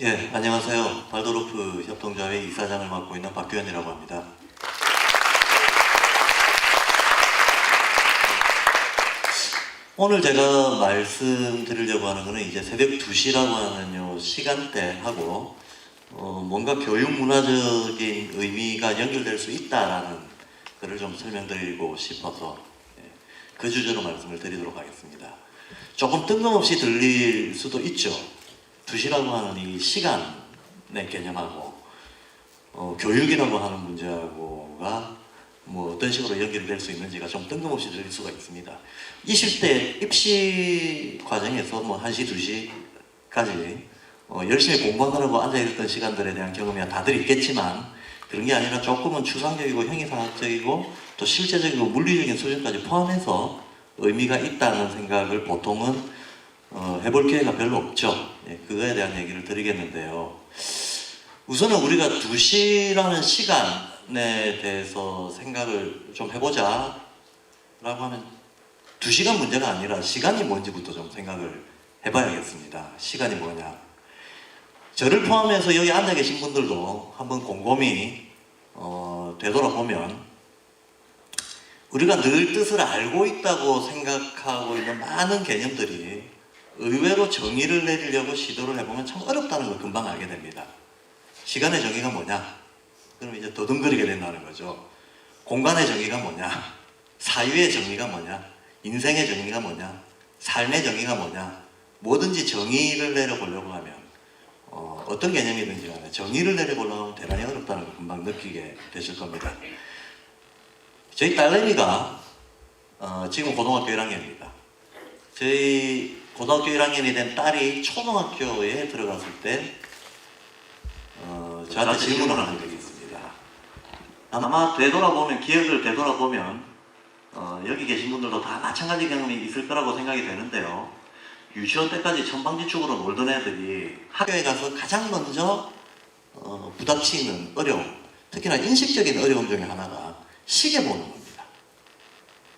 예, 안녕하세요. 발도르프 협동조합의 이사장을 맡고 있는 박규현이라고 합니다. 오늘 제가 말씀드리려고 하는 것은 이제 새벽 2시라고 하는 요 시간대하고 뭔가 교육 문화적인 의미가 연결될 수 있다라는 것을 좀 설명드리고 싶어서 그 주제로 말씀을 드리도록 하겠습니다. 조금 뜬금없이 들릴 수도 있죠. 2시라고 하는 이 시간의 개념하고 교육이라고 하는 문제하고가 뭐 어떤 식으로 연결될 수 있는지가 좀 뜬금없이 들릴 수가 있습니다. 20대 입시 과정에서 뭐 1시, 2시까지 열심히 공부하느라고 앉아있던 시간들에 대한 경험이 다들 있겠지만 그런 게 아니라 조금은 추상적이고 형이상학적이고 또 실제적이고 물리적인 수준까지 포함해서 의미가 있다는 생각을 보통은 해볼 기회가 별로 없죠. 예, 그거에 대한 얘기를 드리겠는데요. 우선은 우리가 2시라는 시간에 대해서 생각을 좀 해보자 라고 하면 2시간 문제가 아니라 시간이 뭔지부터 좀 생각을 해봐야겠습니다. 시간이 뭐냐. 저를 포함해서 여기 앉아 계신 분들도 한번 곰곰이 되돌아보면 우리가 늘 뜻을 알고 있다고 생각하고 있는 많은 개념들이 의외로 정의를 내리려고 시도를 해보면 참 어렵다는 걸 금방 알게 됩니다. 시간의 정의가 뭐냐? 그럼 이제 더듬거리게 된다는 거죠. 공간의 정의가 뭐냐? 사유의 정의가 뭐냐? 인생의 정의가 뭐냐? 삶의 정의가 뭐냐? 뭐든지 정의를 내려보려고 하면 어떤 개념이든지 간에 정의를 내려보려고 하면 대단히 어렵다는 걸 금방 느끼게 되실 겁니다. 저희 딸내미가 지금 고등학교 1학년입니다. 저희 고등학교 1학년이 된 딸이 초등학교에 들어갔을 때 저한테 질문을 하는 적이 있습니다. 아마 기억을 되돌아보면 여기 계신 분들도 다 마찬가지 경험이 있을 거라고 생각이 되는데요. 유치원 때까지 천방지축으로 놀던 애들이 학교에 가서 가장 먼저 부닥치는 어려움, 특히나 인식적인 어려움 중에 하나가 시계 보는 겁니다.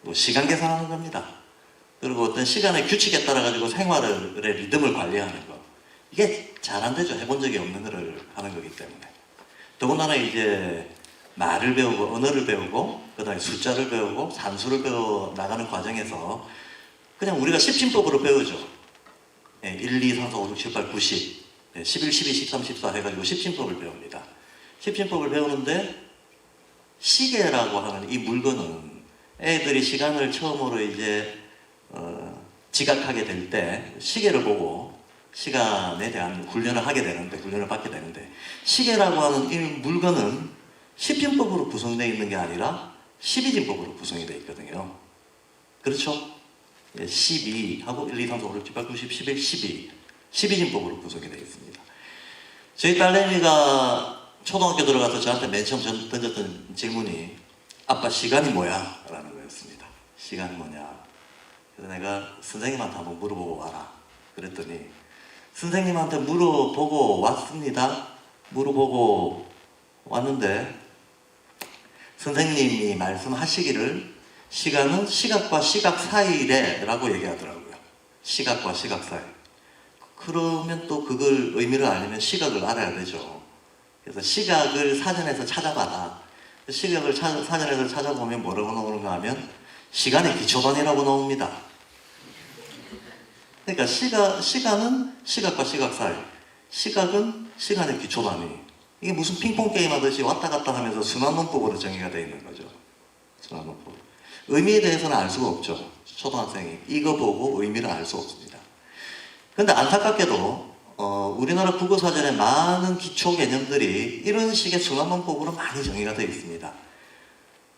뭐 시간 계산하는 겁니다. 그리고 어떤 시간의 규칙에 따라 가지고 생활의 리듬을 관리하는 거, 이게 잘 안 되죠. 해본 적이 없는 거를 하는 거기 때문에. 더군다나 이제 말을 배우고 언어를 배우고 그 다음에 숫자를 배우고 산수를 배워 나가는 과정에서 그냥 우리가 십진법으로 배우죠. 1, 2, 3, 4, 5, 6, 7, 8, 9, 10 11, 12, 13, 14 해가지고 십진법을 배웁니다. 십진법을 배우는데 시계라고 하는 이 물건은 애들이 시간을 처음으로 이제 지각하게 될 때 시계를 보고 시간에 대한 훈련을 받게 되는데 시계라고 하는 이 물건은 십진법으로 구성되어 있는 게 아니라 12진법으로 구성이 되어 있거든요. 그렇죠? 12하고 1, 2, 3, 4, 5, 6, 7, 8, 9, 10, 11, 12 12진법으로 구성이 되어 있습니다. 저희 딸내미가 초등학교 들어가서 저한테 맨 처음 던졌던 질문이 아빠 시간이 뭐야? 라는 거였습니다. 시간이 뭐냐? 그래서 내가 선생님한테 한번 물어보고 와라. 그랬더니 선생님한테 물어보고 왔습니다. 물어보고 왔는데 선생님이 말씀하시기를 시간은 시각과 시각 사이래 라고 얘기하더라고요. 시각과 시각 사이. 그러면 또 그걸 의미를 알려면 시각을 알아야 되죠. 그래서 시각을 사전에서 찾아봐라. 시각을 사전에서 찾아보면 뭐라고 나오는가 하면 시간의 기초단위라고 나옵니다. 그러니까 시간은 시각과 시각 사이, 시각은 시간의 기초단위. 이게 무슨 핑퐁 게임 하듯이 왔다 갔다 하면서 순환문법으로 정의가 되어 있는 거죠. 순환문법. 의미에 대해서는 알 수가 없죠. 초등학생이 이거 보고 의미를 알 수 없습니다. 그런데 안타깝게도 우리나라 국어사전에 많은 기초 개념들이 이런 식의 순환문법으로 많이 정의가 되어 있습니다.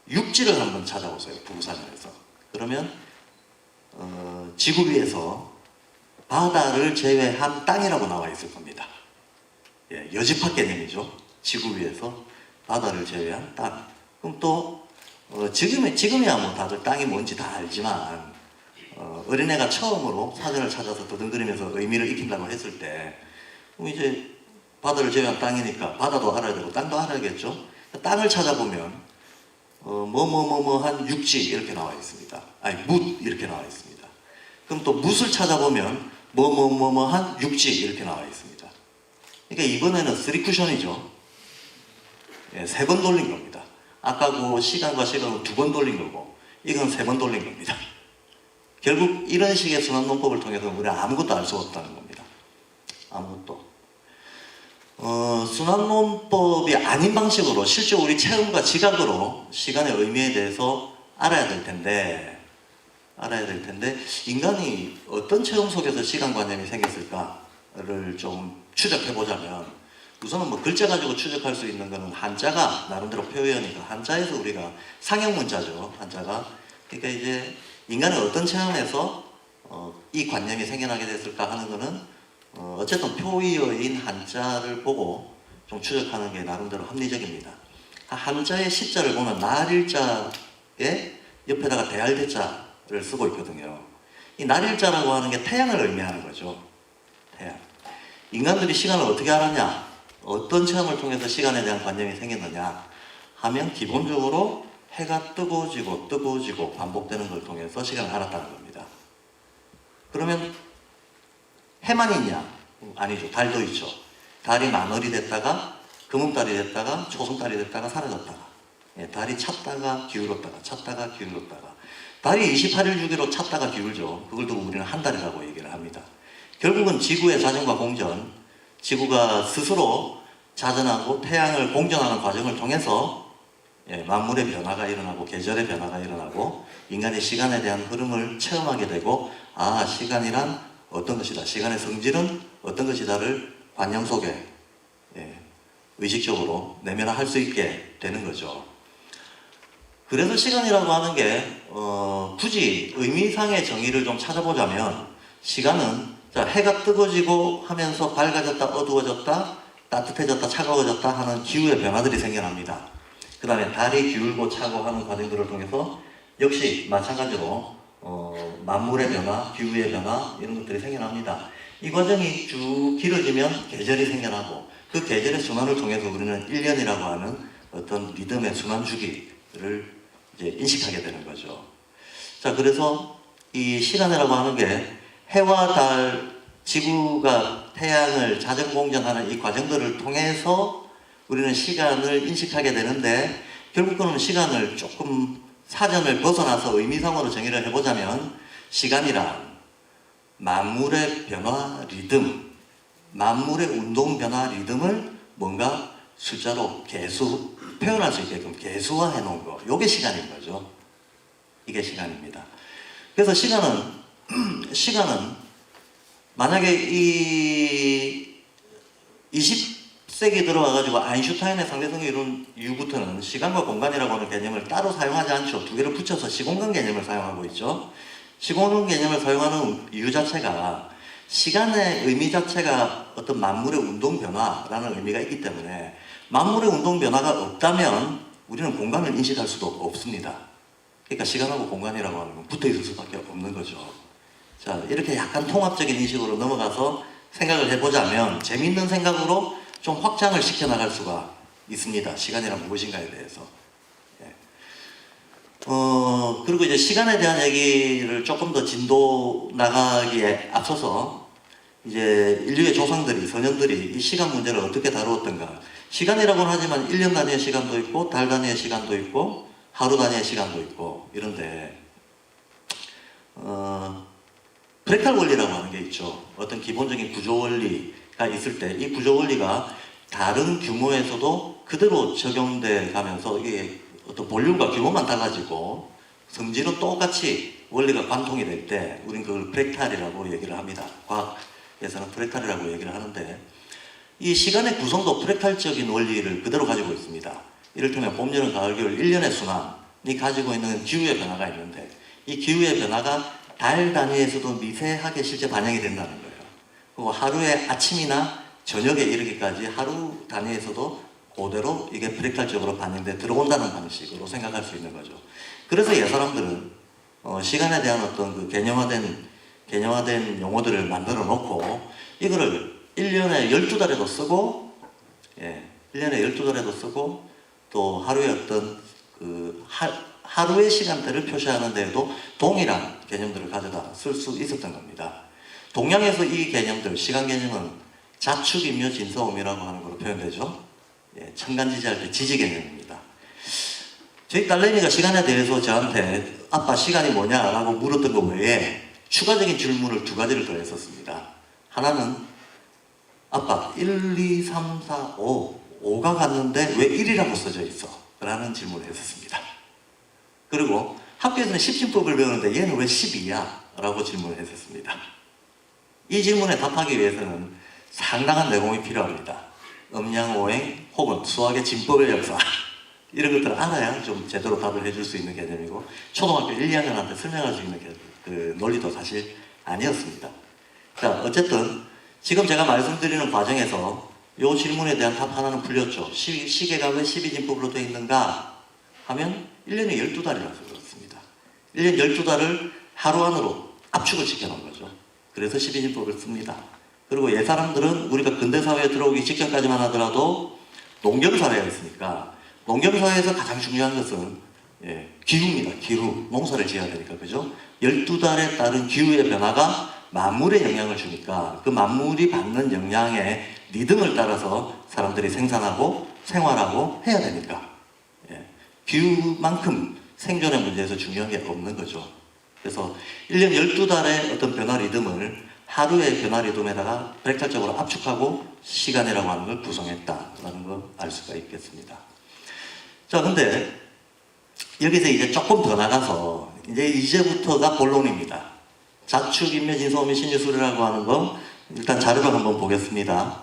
육지를 한번 찾아보세요. 국어사전에서. 그러면 지구 위에서 바다를 제외한 땅이라고 나와 있을 겁니다. 예, 여집합 개념이죠. 지구 위에서 바다를 제외한 땅. 그럼 또 지금이야 뭐 다들 땅이 뭔지 다 알지만 어린애가 처음으로 사전을 찾아서 더듬거리면서 의미를 익힌다고 했을 때 그럼 이제 바다를 제외한 땅이니까 바다도 알아야 되고 땅도 알아야겠죠. 땅을 찾아보면 한 육지 이렇게 나와 있습니다. 아니 묻 이렇게 나와 있습니다. 그럼 또 묻을 찾아보면 한 육지 이렇게 나와 있습니다. 그러니까 이번에는 3쿠션이죠. 예, 3번 돌린 겁니다. 아까 그 시간과 시간을 2번 돌린 거고, 이건 3번 돌린 겁니다. 결국 이런 식의 순환논법을 통해서 우리가 아무것도 알 수 없다는 겁니다. 아무것도. 순환논법이 아닌 방식으로 실제 우리 체험과 지각으로 시간의 의미에 대해서 알아야 될 텐데 인간이 어떤 체험 속에서 시간관념이 생겼을까를 좀 추적해보자면, 우선은 뭐 글자 가지고 추적할 수 있는 거는 한자가 나름대로 표현이니까 한자에서 우리가 상형 문자죠. 한자가. 그러니까 이제 인간은 어떤 체험에서 이 관념이 생겨나게 됐을까 하는 거는 어쨌든 표의어인 한자를 보고 좀 추적하는 게 나름대로 합리적입니다. 한자의 시자를 보면 날일자에 옆에다가 대알대자를 쓰고 있거든요. 이 날일자라고 하는 게 태양을 의미하는 거죠. 태양. 인간들이 시간을 어떻게 알았냐? 어떤 체험을 통해서 시간에 대한 관념이 생겼느냐 하면 기본적으로 해가 뜨거워지고 뜨거워지고 반복되는 걸 통해서 시간을 알았다는 겁니다. 그러면 해만 있냐? 아니죠. 달도 있죠. 달이 만월이 됐다가 금음달이 됐다가 초승달이 됐다가 사라졌다가, 예, 달이 찼다가 기울었다가 찼다가 기울었다가, 달이 28일 주기로 찼다가 기울죠. 그걸 두고 우리는 한 달이라고 얘기를 합니다. 결국은 지구의 자전과 공전, 지구가 스스로 자전하고 태양을 공전하는 과정을 통해서 만물의 변화가 일어나고 계절의 변화가 일어나고 인간의 시간에 대한 흐름을 체험하게 되고, 아, 시간이란 어떤 것이다, 시간의 성질은 어떤 것이다를 관념 속에 의식적으로 내면화할 수 있게 되는 거죠. 그래서 시간이라고 하는 게 굳이 의미상의 정의를 좀 찾아보자면, 시간은 자, 해가 뜨거워지고 하면서 밝아졌다 어두워졌다 따뜻해졌다 차가워졌다 하는 기후의 변화들이 생겨납니다. 그 다음에 달이 기울고 차고 하는 과정들을 통해서 역시 마찬가지로 만물의 변화, 기후의 변화 이런 것들이 생겨납니다. 이 과정이 쭉 길어지면 계절이 생겨나고, 그 계절의 순환을 통해서 우리는 1년이라고 하는 어떤 리듬의 순환 주기를 이제 인식하게 되는 거죠. 자, 그래서 이 시간이라고 하는 게 해와 달, 지구가 태양을 자전공전하는 이 과정들을 통해서 우리는 시간을 인식하게 되는데, 결국 그는 시간을 조금 사전을 벗어나서 의미상으로 정의를 해보자면, 시간이란 만물의 변화 리듬, 만물의 운동 변화 리듬을 뭔가 숫자로 계수, 표현할 수 있게끔 계수화해 놓은 거, 이게 시간인 거죠. 이게 시간입니다. 그래서 시간은 만약에 이 20세기 들어와가지고 아인슈타인의 상대성의 이론 이후부터는 시간과 공간이라고 하는 개념을 따로 사용하지 않죠. 두 개를 붙여서 시공간 개념을 사용하고 있죠. 시공간 개념을 사용하는 이유 자체가 시간의 의미 자체가 어떤 만물의 운동 변화라는 의미가 있기 때문에, 만물의 운동 변화가 없다면 우리는 공간을 인식할 수도 없습니다. 그러니까 시간하고 공간이라고 하는 건 붙어 있을 수밖에 없는 거죠. 자, 이렇게 약간 통합적인 인식으로 넘어가서 생각을 해보자면 재미있는 생각으로 좀 확장을 시켜나갈 수가 있습니다. 시간이란 무엇인가에 대해서. 그리고 이제 시간에 대한 얘기를 조금 더 진도 나가기에 앞서서 이제 인류의 조상들이, 선현들이 이 시간 문제를 어떻게 다루었던가. 시간이라고는 하지만 1년 단위의 시간도 있고 달 단위의 시간도 있고 하루 단위의 시간도 있고 이런데, 프랙탈 원리라고 하는 게 있죠. 어떤 기본적인 구조 원리가 있을 때 이 구조 원리가 다른 규모에서도 그대로 적용돼 가면서 이게 어떤 볼륨과 규모만 달라지고 성질은 똑같이 원리가 관통이 될 때 우리는 그걸 프랙탈이라고 얘기를 합니다. 과학에서는 프랙탈이라고 얘기를 하는데, 이 시간의 구성도 프랙탈적인 원리를 그대로 가지고 있습니다. 이를테면 봄, 여름, 가을, 겨울 1년의 순환이 가지고 있는 기후의 변화가 있는데, 이 기후의 변화가 달 단위에서도 미세하게 실제 반영이 된다는 거예요. 그리고 하루의 아침이나 저녁에 이르기까지 하루 단위에서도 그대로 이게 프랙탈적으로 반영돼 들어온다는 방식으로 생각할 수 있는 거죠. 그래서 옛사람들은 시간에 대한 어떤 그 개념화된 용어들을 만들어 놓고 이거를 1년에 12달에도 쓰고, 1년에 12달에도 쓰고, 또 하루에 어떤 그 하루의 시간대를 표시하는 데에도 동일한 개념들을 가져다 쓸 수 있었던 겁니다. 동양에서 이 개념들, 시간 개념은 자축인묘 진서음이라고 하는 걸로 표현되죠. 예, 천간지지할 때 지지 개념입니다. 저희 딸내미가 시간에 대해서 저한테 아빠 시간이 뭐냐라고 물었던 것 외에 추가적인 질문을 두 가지를 더 했었습니다. 하나는 아빠 1, 2, 3, 4, 5가 갔는데 왜 1이라고 써져 있어? 라는 질문을 했었습니다. 그리고 학교에서는 십진법을 배우는데 얘는 왜 12야? 라고 질문을 했었습니다. 이 질문에 답하기 위해서는 상당한 내공이 필요합니다. 음양오행 혹은 수학의 진법의 역사 이런 것들을 알아야 좀 제대로 답을 해줄 수 있는 개념이고 초등학교 1, 2학년한테 설명할 수 있는 그 논리도 사실 아니었습니다. 자, 어쨌든 지금 제가 말씀드리는 과정에서 이 질문에 대한 답 하나는 풀렸죠. 시계가 왜 12진법으로 되어 있는가 하면 1년에 12달이라서 그렇습니다. 1년 12달을 하루 안으로 압축을 시켜놓은 거죠. 그래서 12진법을 씁니다. 그리고 옛 사람들은 우리가 근대사회에 들어오기 직전까지만 하더라도 농경사회였으니까 농경사회에서 가장 중요한 것은 기후입니다. 기후. 농사를 지어야 되니까, 그죠? 12달에 따른 기후의 변화가 만물에 영향을 주니까 그 만물이 받는 영향의 리듬을 따라서 사람들이 생산하고 생활하고 해야 되니까 기후만큼 생존의 문제에서 중요한 게 없는 거죠. 그래서 1년 12달의 어떤 변화 리듬을 하루의 변화 리듬에다가 백탈적으로 압축하고 시간이라고 하는 걸 구성했다라는 걸 알 수가 있겠습니다. 자, 근데 여기서 이제 조금 더 나가서 이제부터가 본론입니다. 자축, 인묘, 진서음이, 신유술이라고 하는 거 일단 자료를 한번 보겠습니다.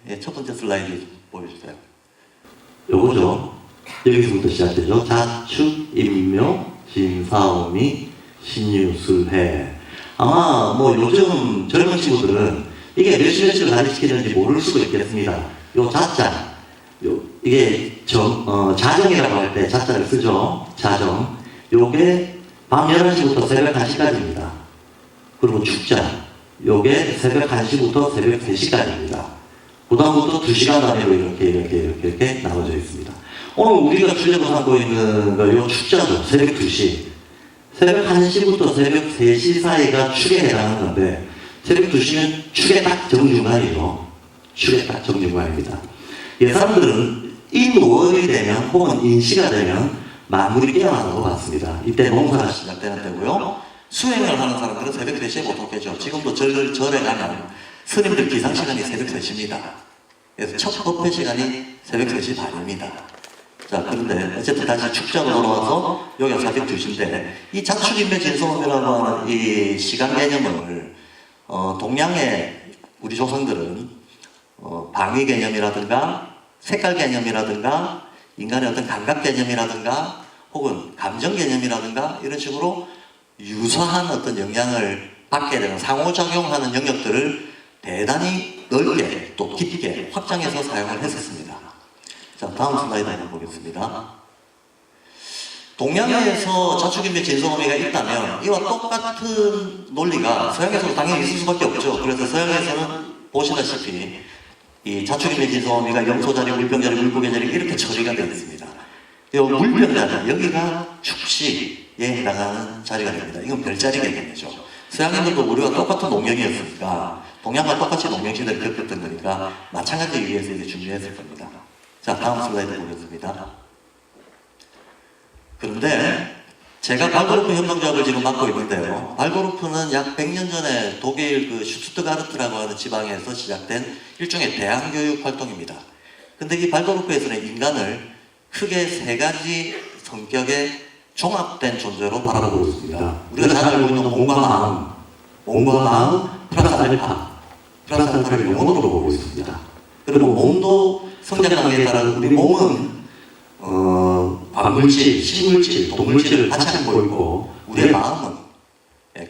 예, 첫 번째 슬라이드 보여주세요. 요거죠. 여기서부터 시작되죠. 자축, 인묘, 진사음이, 신유술해. 아마 뭐 요즘 젊은 친구들은 이게 몇시를 가르치는지 모를 수도 있겠습니다. 요 자자, 이게 자정이라고 할 때 자자를 쓰죠. 자정. 요게 밤 11시부터 새벽 1시까지입니다. 그리고 축자, 요게 새벽 1시부터 새벽 3시까지입니다. 그 다음부터 2시간 단위로 이렇게 나눠져 있습니다. 오늘 우리가 주제로 삼고 있는 요 축자죠. 새벽 2시. 새벽 1시부터 새벽 3시 사이가 축에 해당하는 건데, 새벽 2시면 축의 딱 정중간이죠. 축의 딱 정중간입니다. 예, 사람들은 인월이 되면 혹은 인시가 되면 만물이 깨어난다고 봤습니다. 이때 농사가 시작되는 때고요. 수행을 하는 사람들은 새벽 3시에 보통 깨죠. 지금도 절에 가면 스님들 기상시간이 새벽 3시입니다. 그래서 첫 법회 시간이 새벽 3시 반입니다. 자, 그런데 어쨌든 다시 축자로 돌아와서 여기가 새벽 2시인데 이 자축인묘 진서음이라고 하는 이 시간 개념을 동양의 우리 조상들은 방위 개념이라든가 색깔 개념이라든가 인간의 어떤 감각 개념이라든가 혹은 감정 개념이라든가 이런 식으로 유사한 어떤 영향을 받게 되는 상호작용하는 영역들을 대단히 넓게 또 깊게 확장해서 사용을 했었습니다. 자, 다음 슬라이드 한번 보겠습니다. 동양에서 자축인묘 진서음이가 있다면 이와 똑같은 논리가 서양에서도 당연히 있을 수밖에 없죠. 그래서 서양에서는 보시다시피 이 자축인묘 진서음이가 염소자리, 물병자리, 물고기자리 이렇게 처리가 되어 있습니다. 이 물병자리, 여기가 축시에 해당하는 자리가 됩니다. 이건 별자리 개념이죠. 서양인들도 우리와 똑같은 농경이었으니까 동양과 똑같이 농경시대를 겪었던 거니까 마찬가지 의미에서 이제 준비했을 겁니다. 자, 다음 슬라이드 보겠습니다. 그런데 제가 발도르프 협동조합을 지금 맡고 있는데요. 발도르프는 약 100년 전에 독일 그 슈투트가르트라고 하는 지방에서 시작된 일종의 대안교육 활동입니다. 근데 이 발도르프에서는 인간을 크게 3가지 성격의 종합된 존재로 바라보고 있습니다. 우리가 잘 알고 있는 몸과 마음, 플러스 알파. 플러스 알파를 영혼으로 보고 있습니다. 그리고 몸도 성장 단계에 따라 우리 몸은 광물질, 식물질, 동물질을 같이 안고 있고 우리의 마음은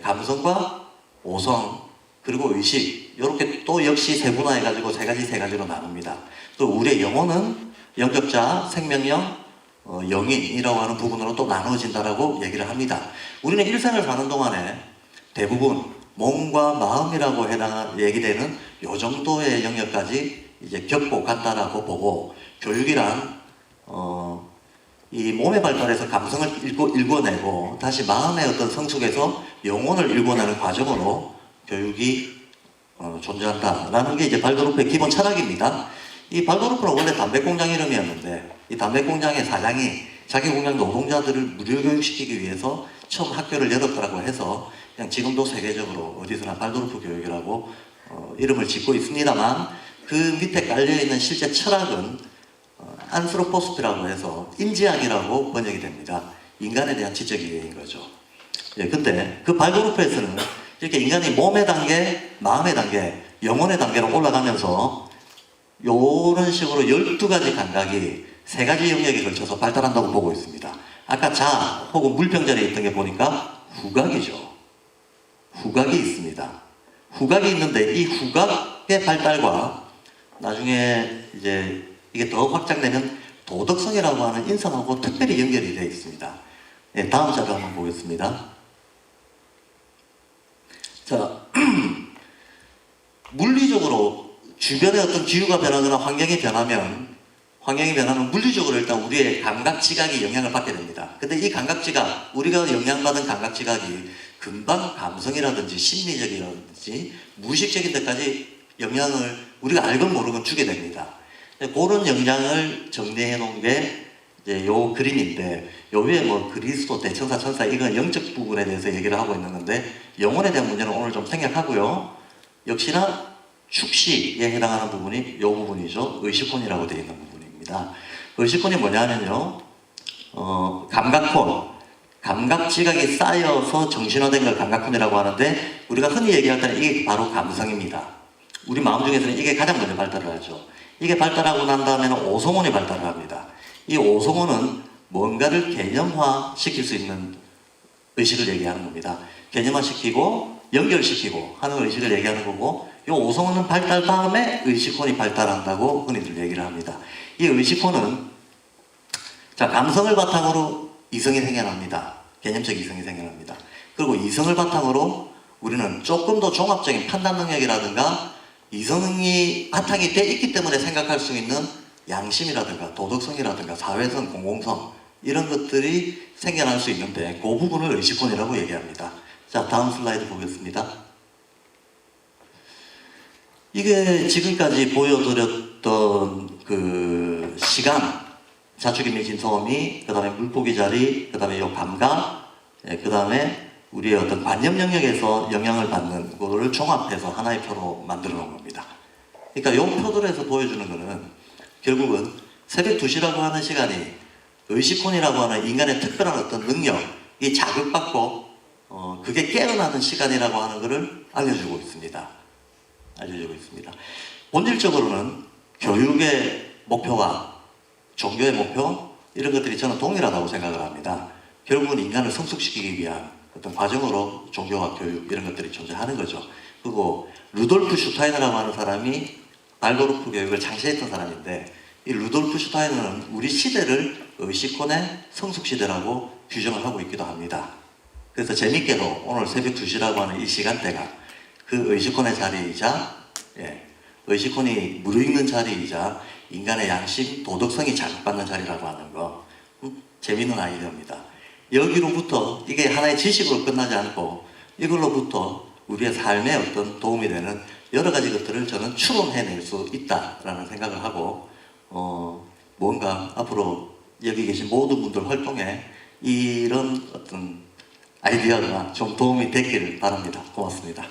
감성과 오성 그리고 의식 이렇게 또 역시 세분화해가지고 세 가지로 나눕니다. 또 우리의 영혼은 영격자, 생명력, 영인이라고 하는 부분으로 또 나누어진다라고 얘기를 합니다. 우리는 일생을 사는 동안에 대부분 몸과 마음이라고 얘기되는 요 정도의 영역까지 이제 겪고 갔다라고 보고 교육이란 이 몸의 발달에서 감성을 읽어내고 다시 마음의 어떤 성숙에서 영혼을 읽어내는 과정으로 교육이 존재한다라는 게 이제 발도르프의 기본 철학입니다. 이 발도르프는 원래 담배공장 이름이었는데 이 담배공장의 사장이 자기 공장 노동자들을 무료 교육시키기 위해서 처음 학교를 열었다고 해서 그냥 지금도 세계적으로 어디서나 발도르프 교육이라고 이름을 짓고 있습니다만 그 밑에 깔려있는 실제 철학은 안스로포스피라고 해서 인지학이라고 번역이 됩니다. 인간에 대한 지적 이해인 거죠. 예, 근데 그 발도르프에서는 이렇게 인간이 몸의 단계, 마음의 단계, 영혼의 단계로 올라가면서 이런 식으로 12가지 감각이 3가지 영역에 걸쳐서 발달한다고 보고 있습니다. 아까 자 혹은 물병자리에 있던 게 보니까 후각이죠. 후각이 있습니다. 후각이 있는데 이 후각의 발달과 나중에 이제 이게 더 확장되면 도덕성이라고 하는 인성하고 특별히 연결이 되어 있습니다. 네, 다음 자료 한번 보겠습니다. 자, 물리적으로 주변의 어떤 기후가 변하거나 환경이 변하면 물리적으로 일단 우리의 감각 지각이 영향을 받게 됩니다. 근데 이 감각 지각, 우리가 영향받은 감각 지각이 금방 감성이라든지 심리적이라든지 무의식적인 데까지 영향을 우리가 알건 모르건 주게 됩니다. 그런 영향을 정리해 놓은 게 이제 요 그림인데, 요 위에 뭐 그리스도, 대천사, 천사, 이건 영적 부분에 대해서 얘기를 하고 있는 건데, 영혼에 대한 문제는 오늘 좀 생략하고요. 역시나 축시에 해당하는 부분이 요 부분이죠. 의식혼이라고 되어 있는 부분입니다. 의식혼이 뭐냐면요, 감각혼, 감각 지각이 쌓여서 정신화된 걸 감각혼이라고 하는데, 우리가 흔히 얘기할 때는 이게 바로 감성입니다. 우리 마음 중에서는 이게 가장 먼저 발달을 하죠. 이게 발달하고 난 다음에는 오성혼이 발달을 합니다. 이 오성혼은 뭔가를 개념화 시킬 수 있는 의식을 얘기하는 겁니다. 개념화시키고 연결시키고 하는 의식을 얘기하는 거고, 이 오성혼은 발달 다음에 의식혼이 발달한다고 흔히들 얘기를 합니다. 이 의식혼은 자, 감성을 바탕으로 이성이 생겨납니다. 개념적 이성이 생겨납니다. 그리고 이성을 바탕으로 우리는 조금 더 종합적인 판단 능력이라든가 이성이 바탕이 돼 있기 때문에 생각할 수 있는 양심이라든가 도덕성이라든가 사회성, 공공성 이런 것들이 생겨날 수 있는데 그 부분을 의식혼이라고 얘기합니다. 자, 다음 슬라이드 보겠습니다. 이게 지금까지 보여드렸던 그 시간, 자축인밀 진소음이, 그 다음에 물고기 자리, 그 다음에 요 감각, 그 다음에 우리의 어떤 관념 영역에서 영향을 받는 거를 종합해서 하나의 표로 만들어 놓은 겁니다. 그러니까 요 표들에서 보여주는 거는 결국은 새벽 2시라고 하는 시간이 의식혼이라고 하는 인간의 특별한 어떤 능력이 자극받고 그게 깨어나는 시간이라고 하는 것을 알려주고 있습니다. 본질적으로는 교육의 목표와 종교의 목표 이런 것들이 저는 동일하다고 생각을 합니다. 결국은 인간을 성숙시키기 위한 어떤 과정으로 종교와 교육 이런 것들이 존재하는 거죠. 그리고 루돌프 슈타이너라고 하는 사람이 발도르프 교육을 창시했던 사람인데, 이 루돌프 슈타이너는 우리 시대를 의식혼의 성숙시대라고 규정을 하고 있기도 합니다. 그래서 재밌게도 오늘 새벽 2시라고 하는 이 시간대가 그 의식혼의 자리이자, 의식혼이 무르익는 자리이자 인간의 양심, 도덕성이 자극받는 자리라고 하는 거, 재밌는 아이디어입니다. 여기로부터 이게 하나의 지식으로 끝나지 않고 이걸로부터 우리의 삶에 어떤 도움이 되는 여러 가지 것들을 저는 추론해낼 수 있다라는 생각을 하고, 뭔가 앞으로 여기 계신 모든 분들 활동에 이런 어떤 아이디어가 좀 도움이 됐기를 바랍니다. 고맙습니다.